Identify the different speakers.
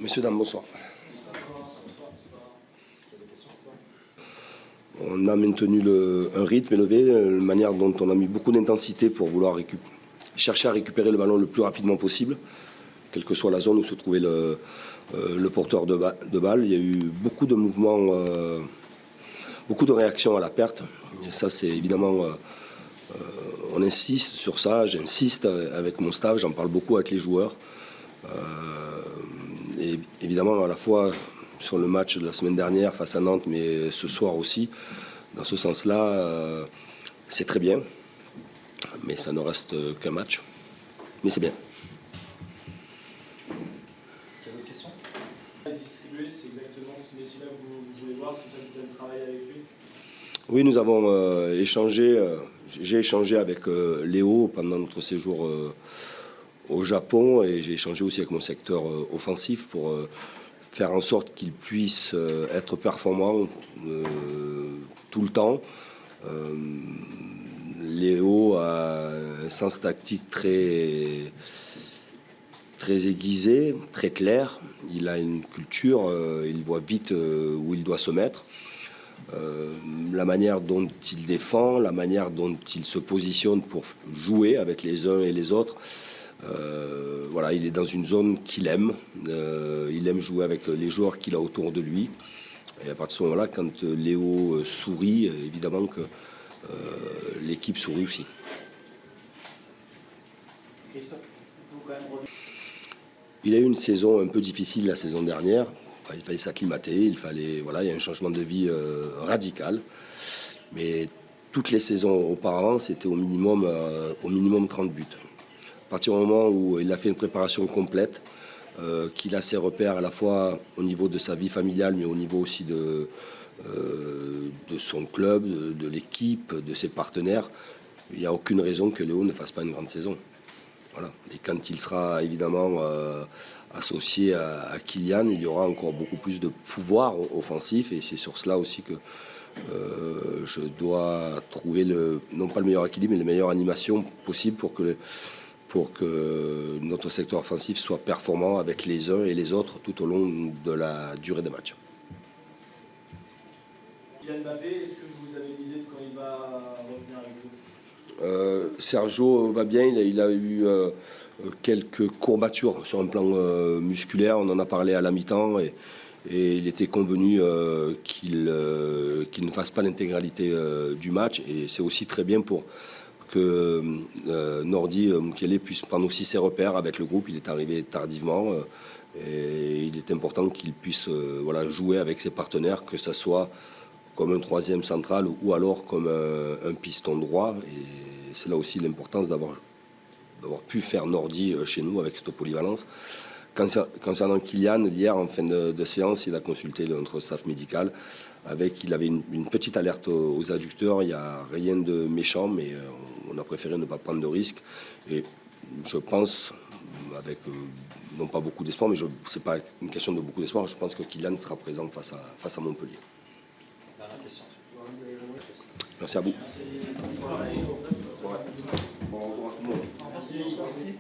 Speaker 1: Messieurs, dames, bonsoir. On a maintenu un rythme élevé, une manière dont on a mis beaucoup d'intensité pour vouloir chercher à récupérer le ballon le plus rapidement possible, quelle que soit la zone où se trouvait le porteur de balle. Il y a eu beaucoup de mouvements, beaucoup de réactions à la perte. Et ça, c'est évidemment, on insiste sur ça, j'insiste avec mon staff, j'en parle beaucoup avec les joueurs. Et évidemment, à la fois sur le match de la semaine dernière face à Nantes, mais ce soir aussi, dans ce sens-là, c'est très bien. Mais ça ne reste qu'un match. Mais c'est bien.
Speaker 2: Est-ce qu'il y a d'autres questions? Distribuer, c'est exactement ce Messi-là que vous voulez voir, ce que vous avez travaillé avec lui?
Speaker 1: Oui, nous avons échangé, j'ai échangé avec Léo pendant notre séjour au Japon, et j'ai échangé aussi avec mon secteur offensif pour faire en sorte qu'il puisse être performant tout le temps. Léo a un sens tactique très aiguisé, très clair. Il a une culture, il voit vite où il doit se mettre. La manière dont il défend, la manière dont il se positionne pour jouer avec les uns et les autres. Voilà, il est dans une zone qu'il aime. Il aime jouer avec les joueurs qu'il a autour de lui. Et à partir de ce moment-là, quand Léo sourit, évidemment que l'équipe sourit aussi.
Speaker 2: Christophe, vous quand même...
Speaker 1: Il a eu une saison un peu difficile la saison dernière. Il fallait s'acclimater, voilà, il y a un changement de vie radical. Mais toutes les saisons auparavant, c'était au minimum 30 buts. À partir du moment où il a fait une préparation complète, qu'il a ses repères à la fois au niveau de sa vie familiale, mais au niveau aussi de son club, de l'équipe, de ses partenaires, il n'y a aucune raison que Léo ne fasse pas une grande saison. Voilà. Et quand il sera évidemment associé à Kylian, il y aura encore beaucoup plus de pouvoir offensif, et c'est sur cela aussi que je dois trouver non pas le meilleur équilibre, mais la meilleure animation possible pour que notre secteur offensif soit performant avec les uns et les autres tout au long de la durée des matchs.
Speaker 2: Kylian Mbappé, est-ce que vous avez une idée de quand il va revenir avec vous?
Speaker 1: Sergio va bien, il a eu quelques courbatures sur un plan musculaire, on en a parlé à la mi-temps, et il était convenu qu'il ne fasse pas l'intégralité du match, et c'est aussi très bien pour que Nordi Mukiele puisse prendre aussi ses repères avec le groupe. Il est arrivé tardivement et il est important qu'il puisse voilà, jouer avec ses partenaires, que ce soit comme un troisième central ou alors comme un piston droit. Et c'est là aussi l'importance d'avoir pu faire Nordi chez nous avec cette polyvalence. Concernant Kylian, hier en fin de séance, il a consulté notre staff médical. Il avait une petite alerte aux adducteurs. Il n'y a rien de méchant, mais on a préféré ne pas prendre de risques. Et je pense, avec non pas beaucoup d'espoir, mais ce n'est pas une question de beaucoup d'espoir, je pense que Kylian sera présent face à Montpellier.
Speaker 2: Dernière question.
Speaker 1: Merci à vous.
Speaker 2: Merci.
Speaker 1: Bon retour à tout le monde.
Speaker 2: Merci.